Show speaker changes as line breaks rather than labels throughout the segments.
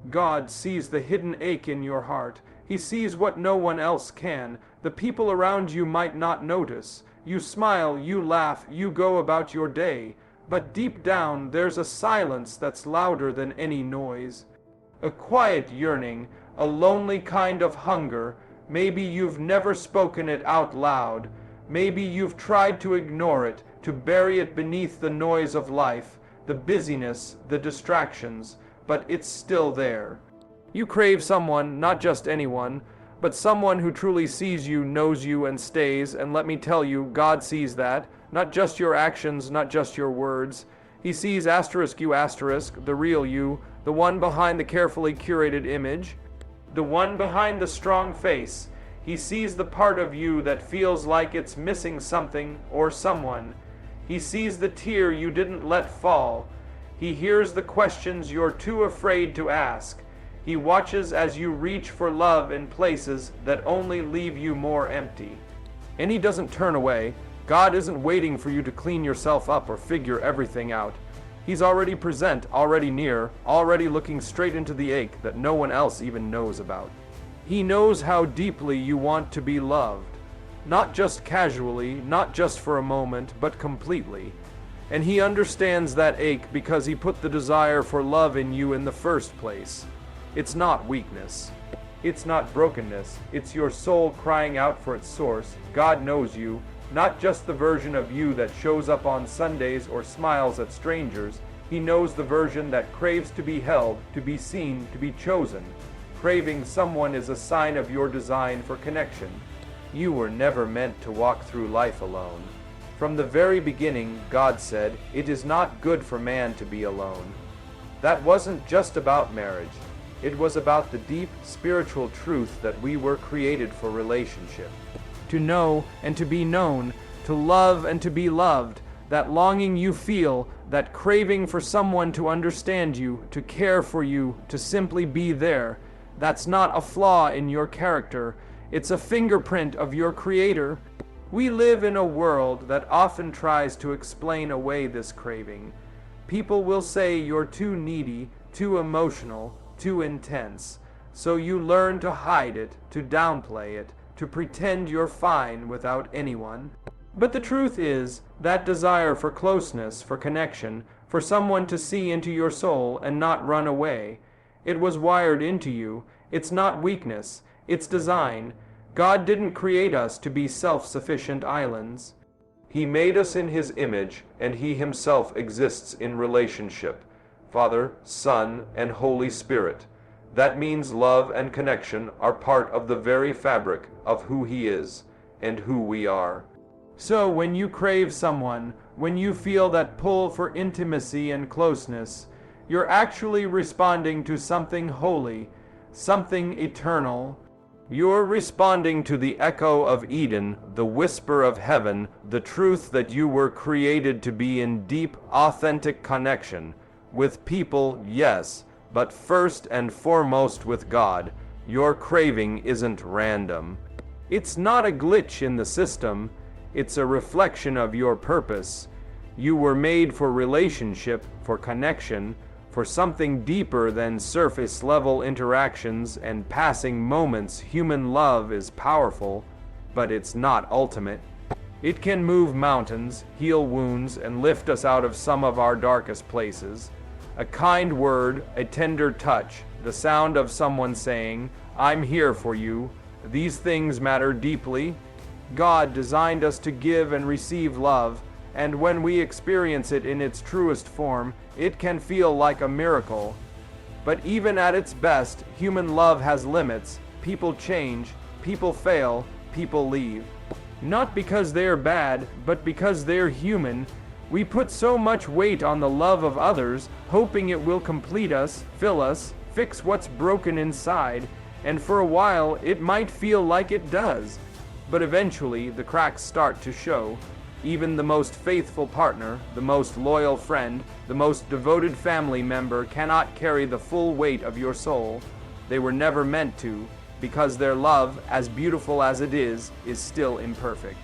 God sees the hidden ache in your heart. He sees what no one else can. The people around you might not notice. You smile, you laugh, you go about your day. But deep down, there's a silence that's louder than any noise. A quiet yearning, a lonely kind of hunger. Maybe you've never spoken it out loud. Maybe you've tried to ignore it, to bury it beneath the noise of life, the busyness, the distractions, but it's still there. You crave someone, not just anyone, but someone who truly sees you, knows you, and stays, and let me tell you, God sees that, not just your actions, not just your words. He sees you asterisk, the real you, the one behind the carefully curated image, the one behind the strong face. He sees the part of you that feels like it's missing something or someone. He sees the tear you didn't let fall. He hears the questions you're too afraid to ask. He watches as you reach for love in places that only leave you more empty. And he doesn't turn away. God isn't waiting for you to clean yourself up or figure everything out. He's already present, already near, already looking straight into the ache that no one else even knows about. He knows how deeply you want to be loved. Not just casually, not just for a moment, but completely. And he understands that ache because he put the desire for love in you in the first place. It's not weakness. It's not brokenness. It's your soul crying out for its source. God knows you, not just the version of you that shows up on Sundays or smiles at strangers. He knows the version that craves to be held, to be seen, to be chosen. Craving someone is a sign of your design for connection. You were never meant to walk through life alone. From the very beginning, God said, "It is not good for man to be alone." That wasn't just about marriage. It was about the deep spiritual truth that we were created for relationship. To know and to be known, to love and to be loved, that longing you feel, that craving for someone to understand you, to care for you, to simply be there, that's not a flaw in your character. It's a fingerprint of your Creator. We live in a world that often tries to explain away this craving. People will say you're too needy, too emotional, too intense. So you learn to hide it, to downplay it, to pretend you're fine without anyone. But the truth is, that desire for closeness, for connection, for someone to see into your soul and not run away, it was wired into you. It's not weakness, it's design. God didn't create us to be self-sufficient islands. He made us in His image, and He Himself exists in relationship. Father, Son, and Holy Spirit. That means love and connection are part of the very fabric of who He is and who we are. So when you crave someone, when you feel that pull for intimacy and closeness, you're actually responding to something holy, something eternal. You're responding to the echo of Eden, the whisper of heaven, the truth that you were created to be in deep, authentic connection. With people, yes, but first and foremost with God. Your craving isn't random. It's not a glitch in the system. It's a reflection of your purpose. You were made for relationship, for connection, for something deeper than surface-level interactions and passing moments. Human love is powerful, but it's not ultimate. It can move mountains, heal wounds, and lift us out of some of our darkest places. A kind word, a tender touch, the sound of someone saying, "I'm here for you," these things matter deeply. God designed us to give and receive love, and when we experience it in its truest form, it can feel like a miracle. But even at its best, human love has limits. People change, people fail, people leave. Not because they're bad, but because they're human. We put so much weight on the love of others, hoping it will complete us, fill us, fix what's broken inside, and for a while it might feel like it does. But eventually the cracks start to show. Even the most faithful partner, the most loyal friend, the most devoted family member cannot carry the full weight of your soul. They were never meant to, because their love, as beautiful as it is still imperfect.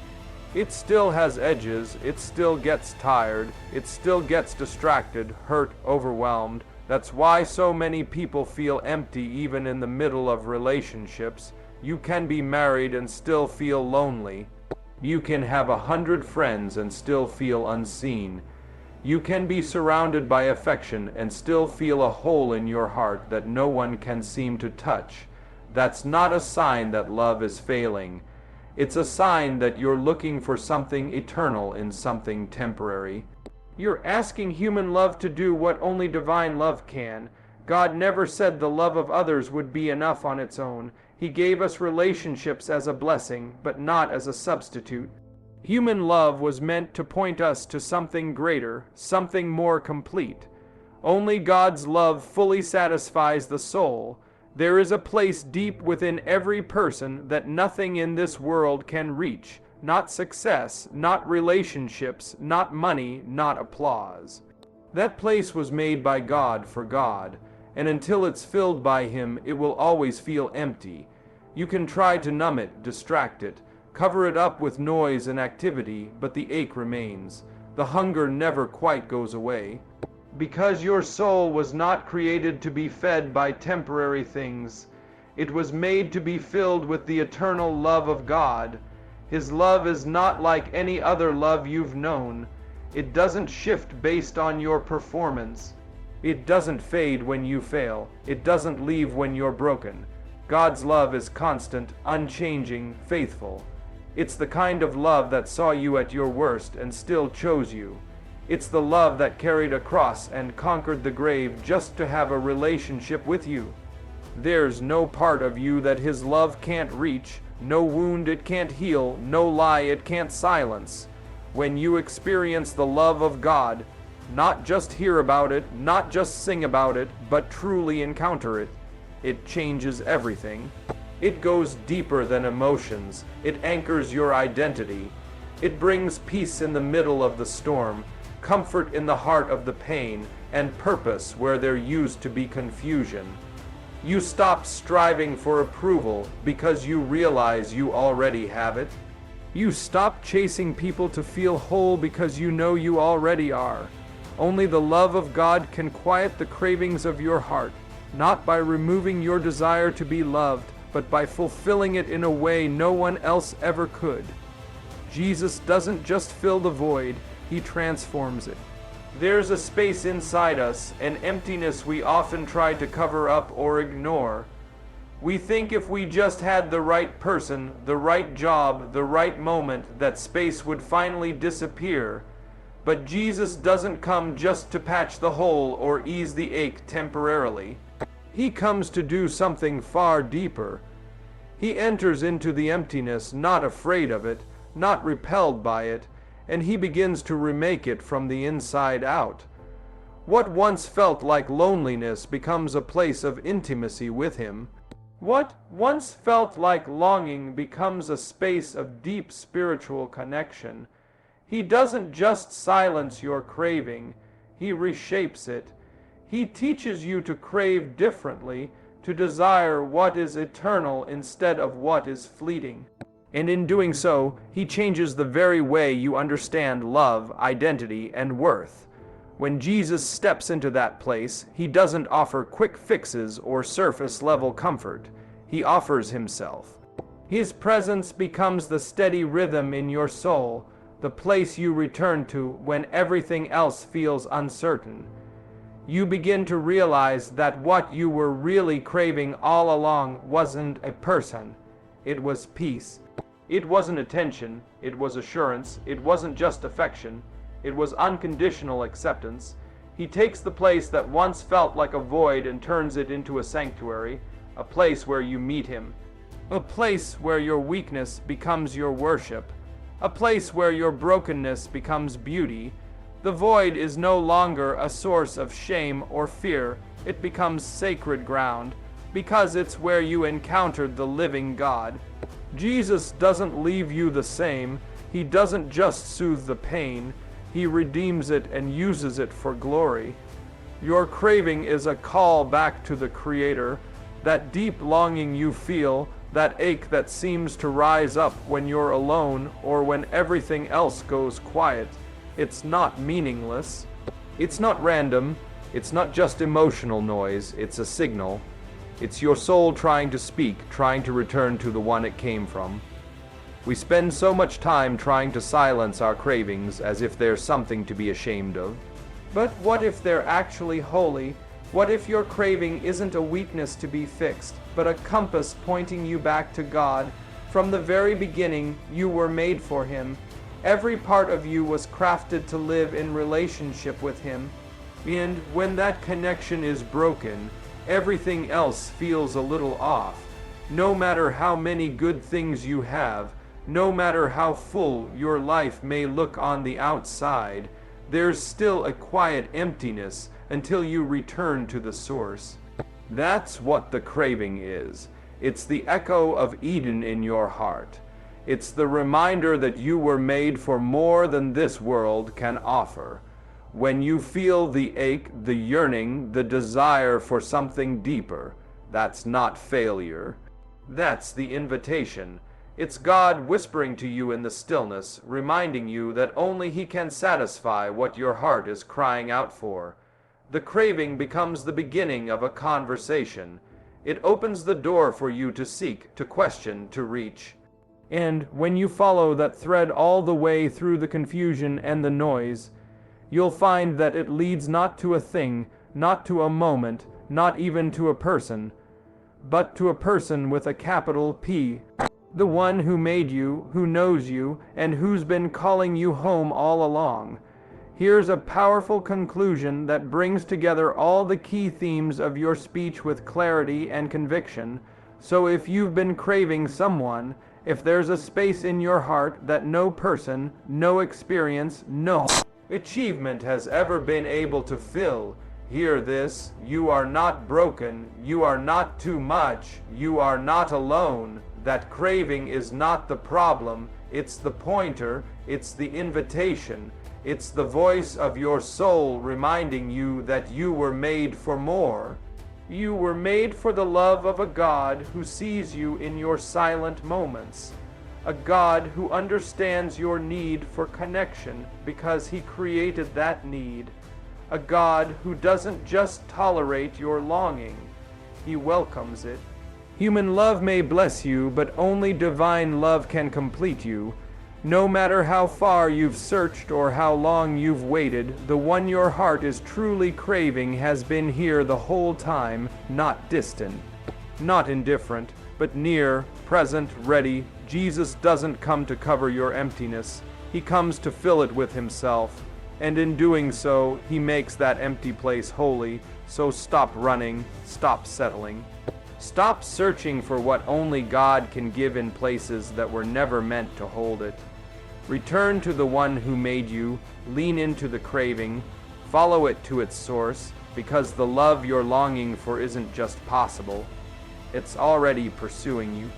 It still has edges, it still gets tired, it still gets distracted, hurt, overwhelmed, That's why so many people feel empty even in the middle of relationships. You can be married and still feel lonely. You can have 100 friends and still feel unseen. You can be surrounded by affection and still feel a hole in your heart that no one can seem to touch. That's not a sign that love is failing. It's a sign that you're looking for something eternal in something temporary. You're asking human love to do what only divine love can. God never said the love of others would be enough on its own. He gave us relationships as a blessing, but not as a substitute. Human love was meant to point us to something greater, something more complete. Only God's love fully satisfies the soul. There is a place deep within every person that nothing in this world can reach. Not success, not relationships, not money, not applause. That place was made by God for God, and until it's filled by Him, it will always feel empty. You can try to numb it, distract it, cover it up with noise and activity, but the ache remains. The hunger never quite goes away. Because your soul was not created to be fed by temporary things. It was made to be filled with the eternal love of God. His love is not like any other love you've known. It doesn't shift based on your performance. It doesn't fade when you fail. It doesn't leave when you're broken. God's love is constant, unchanging, faithful. It's the kind of love that saw you at your worst and still chose you. It's the love that carried a cross and conquered the grave just to have a relationship with you. There's no part of you that His love can't reach, no wound it can't heal, no lie it can't silence. When you experience the love of God, not just hear about it, not just sing about it, but truly encounter it, it changes everything. It goes deeper than emotions. It anchors your identity. It brings peace in the middle of the storm, comfort in the heart of the pain, and purpose where there used to be confusion. You stop striving for approval because you realize you already have it. You stop chasing people to feel whole because you know you already are. Only the love of God can quiet the cravings of your heart, not by removing your desire to be loved, but by fulfilling it in a way no one else ever could. Jesus doesn't just fill the void, He transforms it. There's a space inside us, an emptiness we often try to cover up or ignore. We think if we just had the right person, the right job, the right moment, that space would finally disappear. But Jesus doesn't come just to patch the hole or ease the ache temporarily. He comes to do something far deeper. He enters into the emptiness, not afraid of it, not repelled by it, and He begins to remake it from the inside out. What once felt like loneliness becomes a place of intimacy with Him. What once felt like longing becomes a space of deep spiritual connection. He doesn't just silence your craving, He reshapes it. He teaches you to crave differently, to desire what is eternal instead of what is fleeting. And in doing so, He changes the very way you understand love, identity, and worth. When Jesus steps into that place, He doesn't offer quick fixes or surface-level comfort. He offers Himself. His presence becomes the steady rhythm in your soul, the place you return to when everything else feels uncertain. You begin to realize that what you were really craving all along wasn't a person. It was peace. It wasn't attention, it was assurance, it wasn't just affection, it was unconditional acceptance. He takes the place that once felt like a void and turns it into a sanctuary, a place where you meet Him, a place where your weakness becomes your worship, a place where your brokenness becomes beauty. The void is no longer a source of shame or fear, it becomes sacred ground, because it's where you encountered the living God. Jesus doesn't leave you the same. He doesn't just soothe the pain. He redeems it and uses it for glory. Your craving is a call back to the Creator. That deep longing you feel, that ache that seems to rise up when you're alone or when everything else goes quiet, it's not meaningless. It's not random. It's not just emotional noise, it's a signal. It's your soul trying to speak, trying to return to the one it came from. We spend so much time trying to silence our cravings as if they're something to be ashamed of. But what if they're actually holy? What if your craving isn't a weakness to be fixed, but a compass pointing you back to God? From the very beginning, you were made for Him. Every part of you was crafted to live in relationship with Him. And when that connection is broken, everything else feels a little off. No matter how many good things you have, no matter how full your life may look on the outside, there's still a quiet emptiness until you return to the source. That's what the craving is. It's the echo of Eden in your heart. It's the reminder that you were made for more than this world can offer. When you feel the ache, the yearning, the desire for something deeper, that's not failure. That's the invitation. It's God whispering to you in the stillness, reminding you that only He can satisfy what your heart is crying out for. The craving becomes the beginning of a conversation. It opens the door for you to seek, to question, to reach. And when you follow that thread all the way through the confusion and the noise, you'll find that it leads not to a thing, not to a moment, not even to a person, but to a person with a capital P. The one who made you, who knows you, and who's been calling you home all along. Here's a powerful conclusion that brings together all the key themes of your speech with clarity and conviction. So if you've been craving someone, if there's a space in your heart that no person, no experience, no achievement has ever been able to fill, hear this: you are not broken, you are not too much, you are not alone. That craving is not the problem, it's the pointer, it's the invitation. It's the voice of your soul reminding you that you were made for more. You were made for the love of a God who sees you in your silent moments. A God who understands your need for connection because He created that need. A God who doesn't just tolerate your longing, He welcomes it. Human love may bless you, but only divine love can complete you. No matter how far you've searched or how long you've waited, the one your heart is truly craving has been here the whole time, not distant, not indifferent, but near, present, ready. Jesus doesn't come to cover your emptiness. He comes to fill it with Himself. And in doing so, He makes that empty place holy. So stop running, stop settling. Stop searching for what only God can give in places that were never meant to hold it. Return to the one who made you, lean into the craving, follow it to its source, because the love you're longing for isn't just possible, it's already pursuing you.